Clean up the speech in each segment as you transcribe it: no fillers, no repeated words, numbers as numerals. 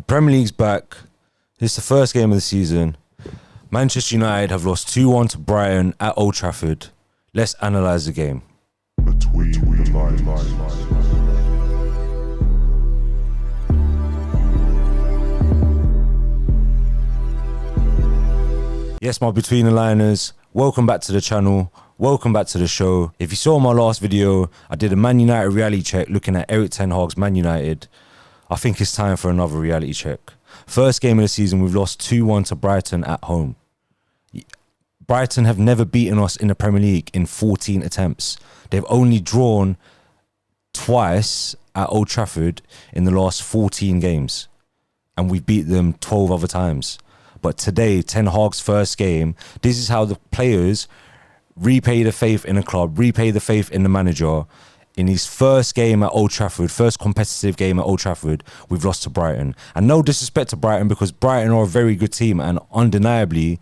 Premier League's back. This is the first game of the season. Manchester United have lost 2-1 to Brighton at Old Trafford. Let's analyse the game. Between the lines. Yes, my Between the Liners, welcome back to the channel, welcome back to the show. If you saw my last video, I did a Man United reality check looking at Erik Ten Hag's Man United. I think it's time for another reality check. First game of the season, we've lost 2-1 to Brighton at home. Brighton have never beaten us in the Premier League in 14 attempts. They've only drawn twice at Old Trafford in the last 14 games. And we've beat them 12 other times. But today, Ten Hag's first game, this is how the players repay the faith in the club, repay the faith in the manager. In his first game at Old Trafford, first competitive game at Old Trafford, we've lost to Brighton. And no disrespect to Brighton, because Brighton are a very good team and undeniably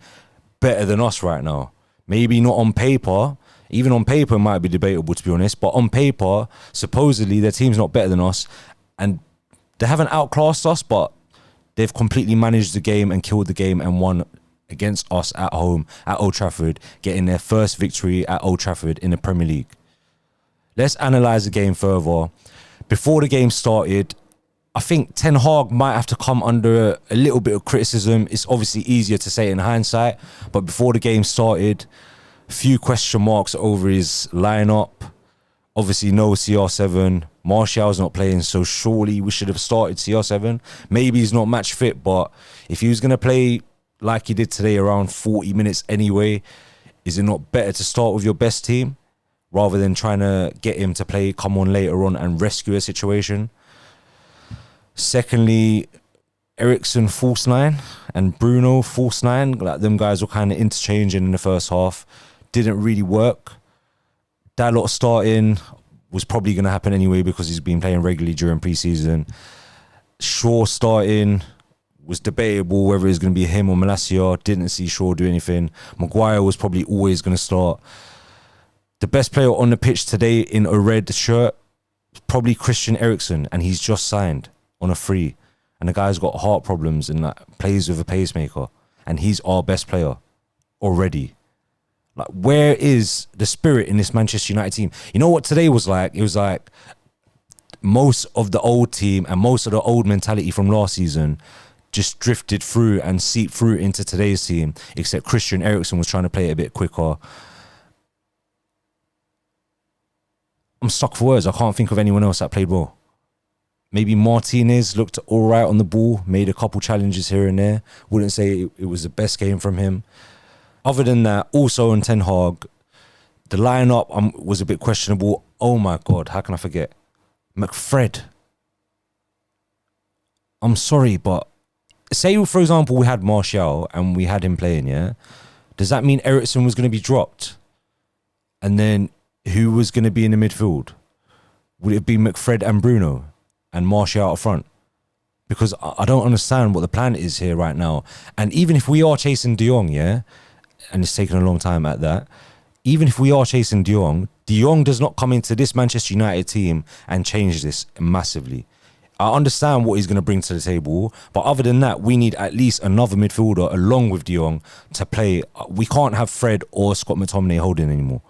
better than us right now. Maybe not on paper. Even on paper, it might be debatable, to be honest. But on paper, supposedly, their team's not better than us. And they haven't outclassed us, but they've completely managed the game and killed the game and won against us at home at Old Trafford, getting their first victory at Old Trafford in the Premier League. Let's analyse the game further. Before the game started, I think Ten Hag might have to come under a little bit of criticism. It's obviously easier to say in hindsight, but before the game started, a few question marks over his lineup. Obviously, no CR7. Martial's not playing, so surely we should have started CR7. Maybe he's not match fit, but if he was going to play like he did today, around 40 minutes anyway, is it not better to start with your best team rather than trying to get him to play, come on later on and rescue a situation? Secondly, Eriksen false nine and Bruno false nine. Like, them guys were kind of interchanging in the first half. Didn't really work. Dalot starting was probably going to happen anyway because he's been playing regularly during pre-season. Shaw starting was debatable whether it was going to be him or Malacia. Didn't see Shaw do anything. Maguire was probably always going to start. The best player on the pitch today in a red shirt, probably Christian Eriksen, and he's just signed on a free. And the guy's got heart problems and plays with a pacemaker. And he's our best player already. Like, where is the spirit in this Manchester United team? You know what today was like? It was like most of the old team and most of the old mentality from last season just drifted through and seeped through into today's team, except Christian Eriksen was trying to play it a bit quicker. I'm stuck for words. I can't think of anyone else that played well. Maybe Martinez looked all right on the ball, made a couple challenges here and there. Wouldn't say it was the best game from him. Other than that, also on Ten Hag, the lineup was a bit questionable. Oh my God, how can I forget? McFred. I'm sorry, but say, for example, we had Martial and we had him playing, yeah? Does that mean Eriksen was going to be dropped? And then who was going to be in the midfield? Would it be McFred and Bruno and Martial up front? Because I don't understand what the plan is here right now. And even if we are chasing De Jong, yeah, and it's taken a long time at that, even if we are chasing De Jong does not come into this Manchester United team and change this massively. I understand what he's going to bring to the table, but other than that, we need at least another midfielder along with De Jong to play. We can't have Fred or Scott McTominay holding anymore.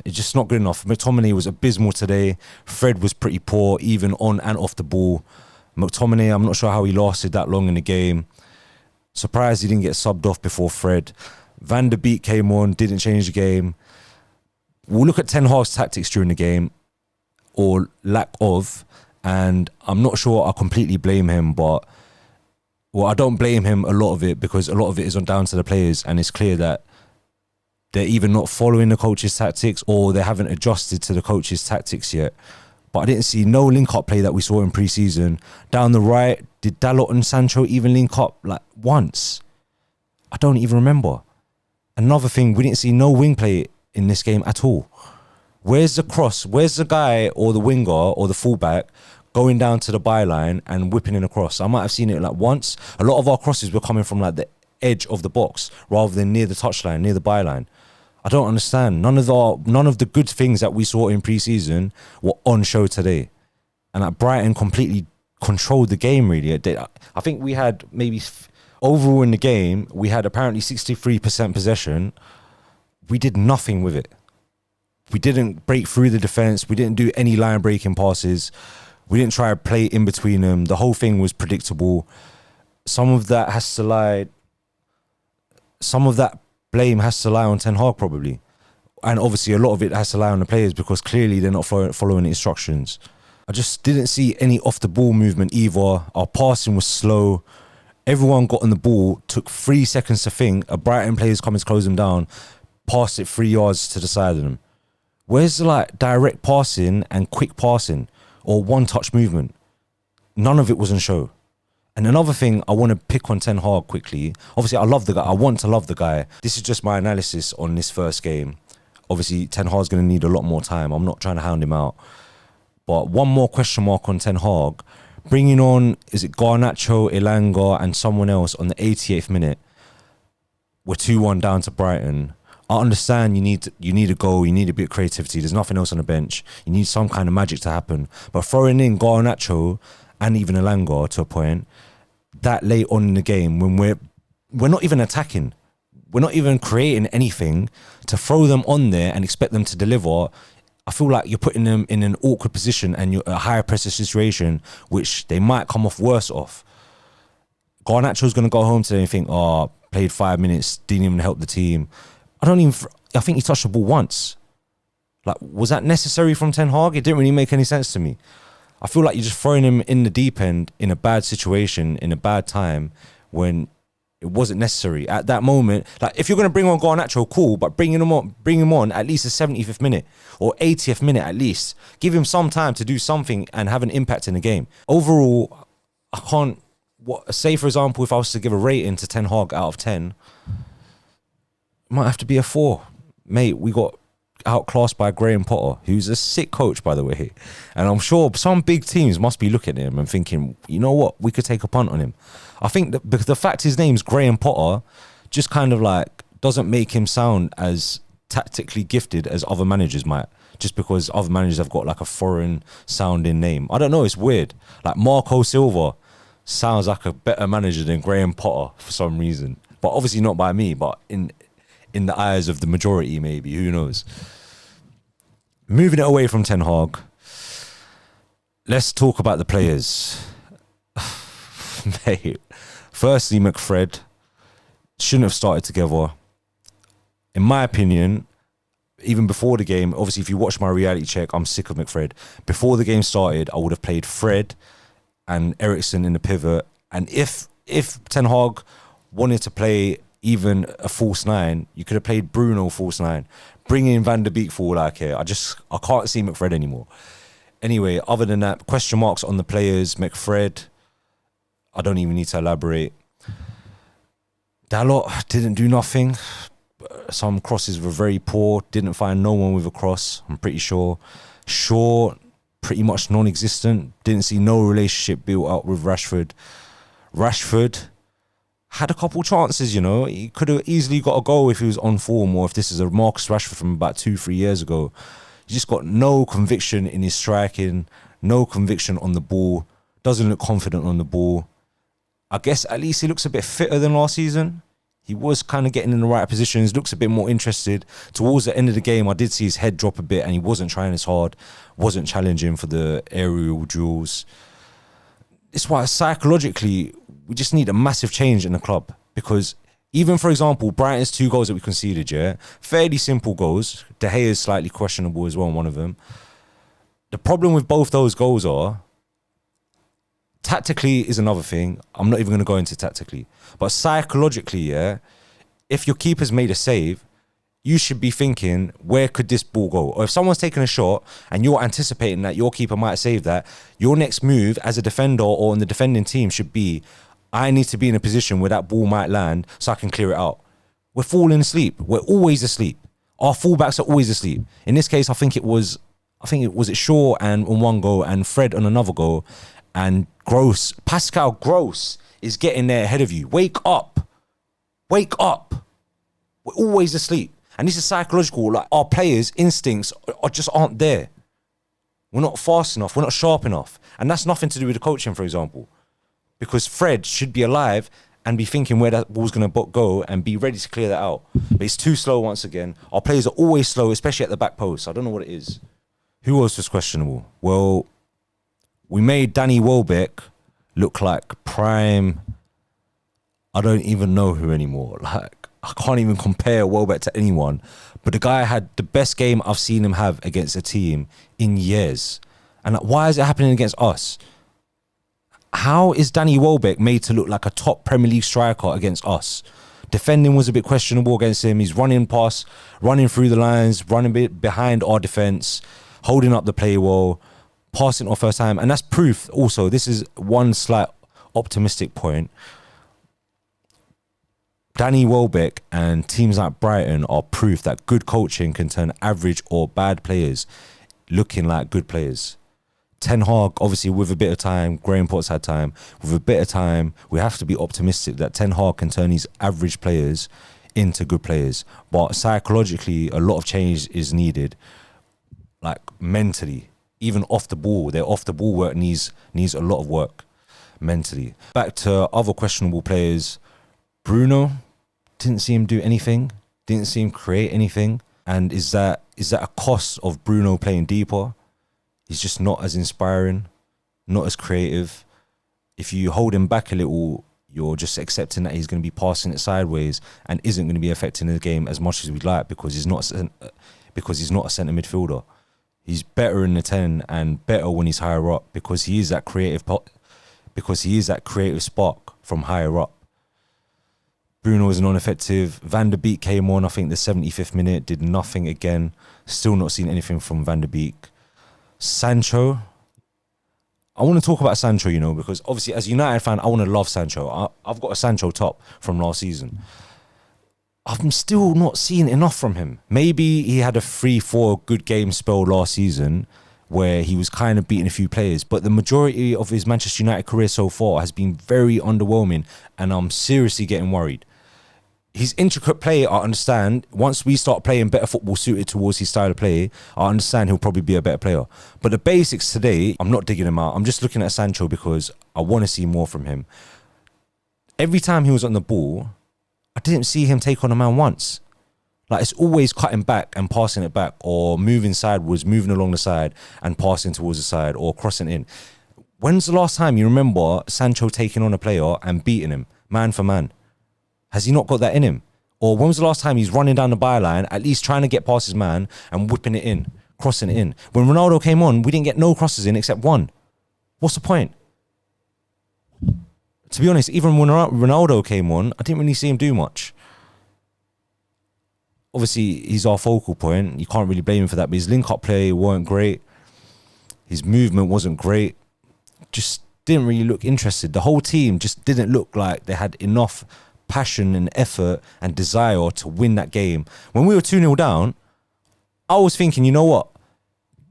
It's just not good enough. McTominay was abysmal today. Fred was pretty poor, even on and off the ball. McTominay, I'm not sure how he lasted that long in the game. Surprised he didn't get subbed off before Fred. Van der Beek came on, didn't change the game. We'll look at Ten Hag's tactics during the game, or lack of, and I'm not sure I completely blame him, but, well, I don't blame him a lot of it, because a lot of it is down to the players, and it's clear that they're either not following the coach's tactics or they haven't adjusted to the coach's tactics yet. But I didn't see no link-up play that we saw in pre-season. Down the right, did Dalot and Sancho even link up like once? I don't even remember. Another thing, we didn't see no wing play in this game at all. Where's the cross? Where's the guy or the winger or the fullback going down to the byline and whipping in a cross? I might have seen it like once. A lot of our crosses were coming from like the edge of the box rather than near the touchline, near the byline. I don't understand. None of the good things that we saw in pre-season were on show today. And at Brighton completely controlled the game really. I think we had maybe overall in the game, we had apparently 63% possession. We did nothing with it. We didn't break through the defense. We didn't do any line breaking passes. We didn't try to play in between them. The whole thing was predictable. Some of that blame has to lie on Ten Hag probably. And obviously a lot of it has to lie on the players because clearly they're not following the instructions. I just didn't see any off the ball movement either. Our passing was slow. Everyone got on the ball, took 3 seconds to think. A Brighton player's coming to close them down, passed it 3 yards to the side of them. Where's the like direct passing and quick passing or one touch movement? None of it was on show. And another thing I want to pick on Ten Hag quickly. Obviously I love the guy. I want to love the guy. This is just my analysis on this first game. Obviously Ten Hag's going to need a lot more time. I'm not trying to hound him out. But one more question mark on Ten Hag. Bringing on, is it Garnacho, Elanga and someone else on the 88th minute. We're 2-1 down to Brighton. I understand you need a goal, you need a bit of creativity. There's nothing else on the bench. You need some kind of magic to happen. But throwing in Garnacho and even Elanga to a point, that late on in the game when we're not even attacking, we're not even creating anything, to throw them on there and expect them to deliver, I feel like you're putting them in an awkward position and you're a higher pressure situation, which they might come off worse off. Garnacho's going to go home today and think, oh, played 5 minutes, didn't even help the team. I think he touched the ball once. Like, was that necessary from Ten Hag? It didn't really make any sense to me. I feel like you're just throwing him in the deep end in a bad situation, in a bad time, when it wasn't necessary. At that moment, like, if you're going to bring on Garnacho, cool, but bring him on at least the 75th minute or 80th minute at least. Give him some time to do something and have an impact in the game. Overall, I can't... say, for example, if I was to give a rating to Ten Hag out of 10, it might have to be a 4. Mate, we got outclassed by Graham Potter, who's a sick coach, by the way. And I'm sure some big teams must be looking at him and thinking, you know what, we could take a punt on him. I think that because the fact his name's Graham Potter just kind of like doesn't make him sound as tactically gifted as other managers might, just because other managers have got like a foreign sounding name. I don't know, it's weird. Like Marco Silva sounds like a better manager than Graham Potter for some reason. But obviously not by me, but in the eyes of the majority, maybe. Who knows? Moving it away from Ten Hag, let's talk about the players. Mate, firstly, McFred shouldn't have started together. In my opinion, even before the game, obviously, if you watch my reality check, I'm sick of McFred. Before the game started, I would have played Fred and Eriksen in the pivot. And if Ten Hag wanted to play even a false 9, you could have played Bruno false 9. Bring in Van der Beek for all I care. I can't see McFred anymore. Anyway, other than that, question marks on the players. McFred, I don't even need to elaborate. Dalot didn't do nothing. Some crosses were very poor. Didn't find no one with a cross, I'm pretty sure. Shaw, pretty much non-existent. Didn't see no relationship built up with Rashford. Rashford had a couple chances, you know. He could have easily got a goal if he was on form, or if this is a Marcus Rashford from about 2-3 years ago. He just got no conviction in his striking, no conviction on the ball, doesn't look confident on the ball. I guess at least he looks a bit fitter than last season. He was kind of getting in the right positions, looks a bit more interested. Towards the end of the game, I did see his head drop a bit and he wasn't trying as hard, wasn't challenging for the aerial duels. It's why psychologically, we just need a massive change in the club, because even, for example, Brighton's 2 goals that we conceded, yeah, fairly simple goals. De Gea is slightly questionable as well in one of them. The problem with both those goals are, tactically is another thing. I'm not even going to go into tactically. But psychologically, yeah, if your keeper's made a save, you should be thinking, where could this ball go? Or if someone's taken a shot and you're anticipating that your keeper might save that, your next move as a defender or on the defending team should be, I need to be in a position where that ball might land so I can clear it out. We're falling asleep. We're always asleep. Our fullbacks are always asleep. In this case, I think it was Shaw and on one goal and Fred on another goal, and Pascal Gross is getting there ahead of you. Wake up. Wake up. We're always asleep. And this is psychological. Like, our players' instincts just aren't there. We're not fast enough. We're not sharp enough. And that's nothing to do with the coaching, for example. Because Fred should be alive and be thinking where that ball's going to go and be ready to clear that out. But it's too slow once again. Our players are always slow, especially at the back post. I don't know what it is. Who else was questionable? Well, we made Danny Welbeck look like prime. I don't even know who anymore. Like, I can't even compare Welbeck to anyone. But the guy had the best game I've seen him have against a team in years. And like, why is it happening against us? How is Danny Welbeck made to look like a top Premier League striker against us? Defending was a bit questionable against him. He's running past, running through the lines, running a bit behind our defence, holding up the play well, passing our first time. And that's proof also. This is one slight optimistic point. Danny Welbeck and teams like Brighton are proof that good coaching can turn average or bad players looking like good players. Ten Hag, obviously, with a bit of time, Graham Potts had time. With a bit of time, we have to be optimistic that Ten Hag can turn these average players into good players. But psychologically, a lot of change is needed. Like mentally, even off the ball, their off the ball work needs a lot of work mentally. Back to other questionable players. Bruno, didn't see him do anything. Didn't see him create anything. And is that a cost of Bruno playing deeper? He's just not as inspiring, not as creative. If you hold him back a little, you're just accepting that he's going to be passing it sideways and isn't going to be affecting the game as much as we'd like because he's not a centre midfielder. He's better in the 10 and better when he's higher up because he is that creative spark from higher up. Bruno was non-effective. Van der Beek came on, I think the 75th minute, did nothing again. Still not seen anything from Van der Beek. Sancho, I want to talk about Sancho, because obviously as a United fan, I want to love Sancho. I've got a Sancho top from last season. I'm still not seeing enough from him. Maybe he had a 3-4 good game spell last season where he was kind of beating a few players, but the majority of his Manchester United career so far has been very underwhelming, and I'm seriously getting worried. His intricate play, I understand. Once we start playing better football suited towards his style of play, I understand he'll probably be a better player. But the basics today, I'm not digging him out. I'm just looking at Sancho because I want to see more from him. Every time he was on the ball, I didn't see him take on a man once. Like, it's always cutting back and passing it back or moving sideways, moving along the side and passing towards the side or crossing in. When's the last time you remember Sancho taking on a player and beating him, man for man? Has he not got that in him? Or when was the last time he's running down the byline, at least trying to get past his man and whipping it in, crossing it in? When Ronaldo came on, we didn't get no crosses in except one. What's the point? To be honest, even when Ronaldo came on, I didn't really see him do much. Obviously, he's our focal point. You can't really blame him for that, but his link-up play weren't great. His movement wasn't great. Just didn't really look interested. The whole team just didn't look like they had enough passion and effort and desire to win that game. When we were 2-0 down, I was thinking, you know what?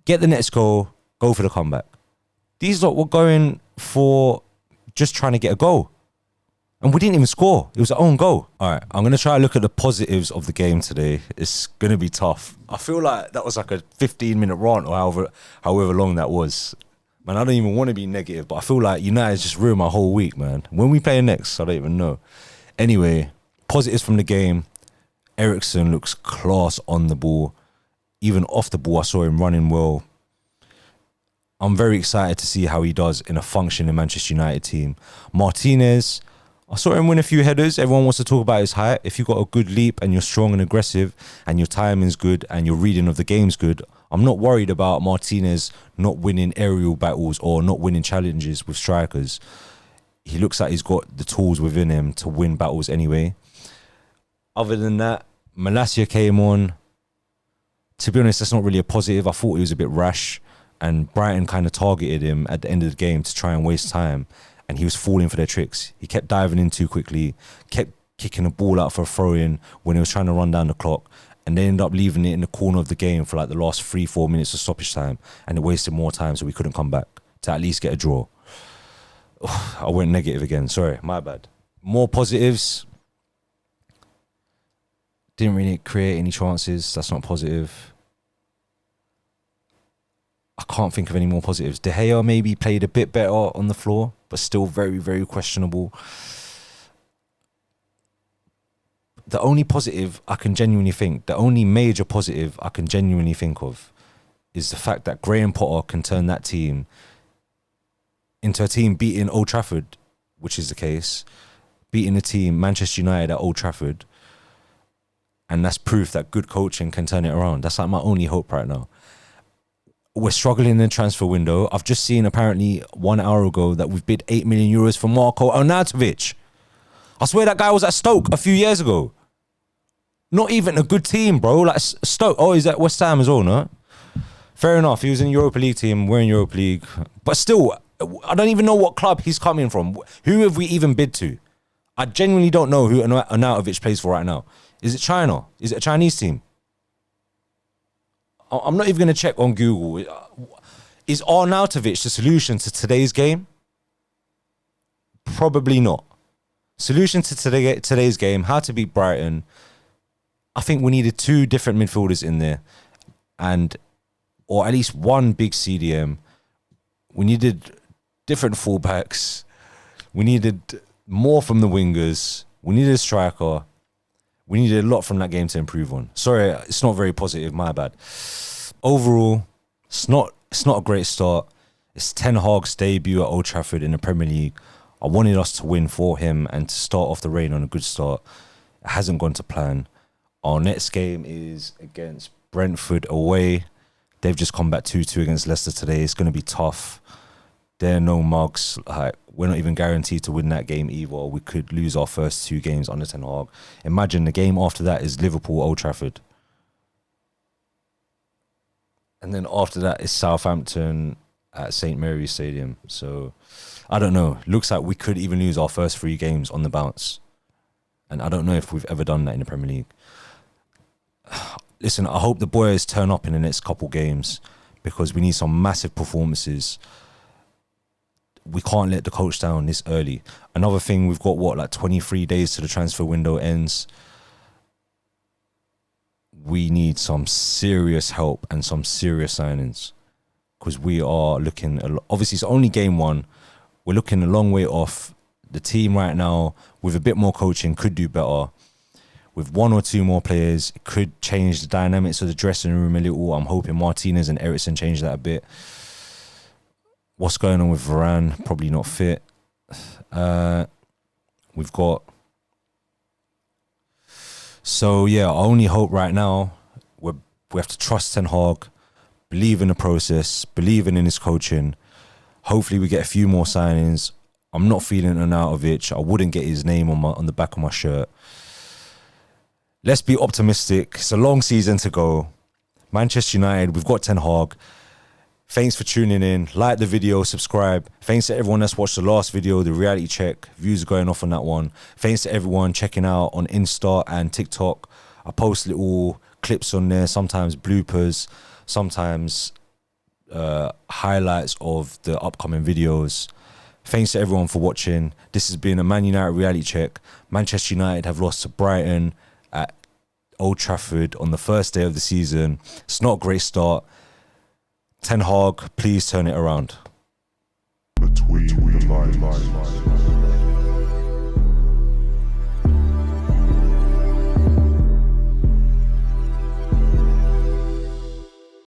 Get the next goal, go for the comeback. These lot were going for just trying to get a goal. And we didn't even score. It was our own goal. All right, I'm going to try to look at the positives of the game today. It's going to be tough. I feel like that was like a 15-minute rant or however long that was. Man, I don't even want to be negative, but I feel like United's just ruined my whole week, man. When we play next, I don't even know. Anyway, positives from the game. Eriksen looks class on the ball. Even off the ball, I saw him running well. I'm very excited to see how he does in a functioning Manchester United team. Martinez, I saw him win a few headers. Everyone wants to talk about his height. If you've got a good leap and you're strong and aggressive and your timing's good and your reading of the game's good, I'm not worried about Martinez not winning aerial battles or not winning challenges with strikers. He looks like he's got the tools within him to win battles anyway. Other than that, Malacia came on. To be honest, that's not really a positive. I thought he was a bit rash, and Brighton kind of targeted him at the end of the game to try and waste time, and he was falling for their tricks. He kept diving in too quickly, kept kicking the ball out for a throw-in when he was trying to run down the clock, and they ended up leaving it in the corner of the game for like the last 3-4 minutes of stoppage time, and it wasted more time, so we couldn't come back to at least get a draw. I went negative again. Sorry, my bad. More positives. Didn't really create any chances. That's not positive. I can't think of any more positives. De Gea maybe played a bit better on the floor, but still very, very questionable. The only positive I can genuinely think, the only major positive I can genuinely think of is the fact that Graham Potter can turn that team into a team beating Old Trafford, which is the case, beating a team, Manchester United at Old Trafford. And that's proof that good coaching can turn it around. That's like my only hope right now. We're struggling in the transfer window. I've just seen apparently 1 hour ago that we've bid €8 million for Marko Arnautovic. I swear that guy was at Stoke a few years ago. Not even a good team, bro. Like Stoke. Oh, he's at West Ham as well, no? Fair enough. He was in the Europa League team. We're in Europa League. But still, I don't even know what club he's coming from. Who have we even bid to? I genuinely don't know who Arnautovic plays for right now. Is it China? Is it a Chinese team? I'm not even going to check on Google. Is Arnautovic the solution to today's game? Probably not. Solution to today's game, how to beat Brighton. I think we needed 2 different midfielders in there, or at least 1 big CDM. We needed different fullbacks. We needed more from the wingers. We needed a striker. We needed a lot from that game to improve on. Sorry, it's not very positive, my bad. Overall, it's not a great start. It's Ten Hag's debut at Old Trafford in the Premier League. I wanted us to win for him and to start off the reign on a good start. It hasn't gone to plan. Our next game is against Brentford away. They've just come back 2-2 against Leicester today. It's going to be tough. They're no mugs. Like, we're not even guaranteed to win that game either. We could lose our first 2 games under Ten Hag. Imagine the game after that is Liverpool, Old Trafford. And then after that is Southampton at St. Mary's Stadium. So, I don't know. Looks like we could even lose our first 3 games on the bounce. And I don't know if we've ever done that in the Premier League. Listen, I hope the boys turn up in the next couple games because we need some massive performances. We can't let the coach down this early. Another thing, we've got, like 23 days to the transfer window ends. We need some serious help and some serious signings because we are looking, obviously it's only game 1. We're looking a long way off. The team right now, with a bit more coaching, could do better. With 1 or 2 more players, it could change the dynamics of the dressing room a little. I'm hoping Martinez and Eriksen change that a bit. What's going on with Varane? Probably not fit. We've got... So, yeah, our only hope right now, we have to trust Ten Hag, believe in the process, believe in his coaching. Hopefully we get a few more signings. I'm not feeling Arnautovic. I wouldn't get his name on the back of my shirt. Let's be optimistic. It's a long season to go. Manchester United, we've got Ten Hag. Thanks for tuning in. Like the video, subscribe. Thanks to everyone that's watched the last video, the reality check. Views are going off on that one. Thanks to everyone checking out on Insta and TikTok. I post little clips on there, sometimes bloopers, sometimes highlights of the upcoming videos. Thanks to everyone for watching. This has been a Man United reality check. Manchester United have lost to Brighton at Old Trafford on the first day of the season. It's not a great start. Ten Hag, please turn it around. Between the lines.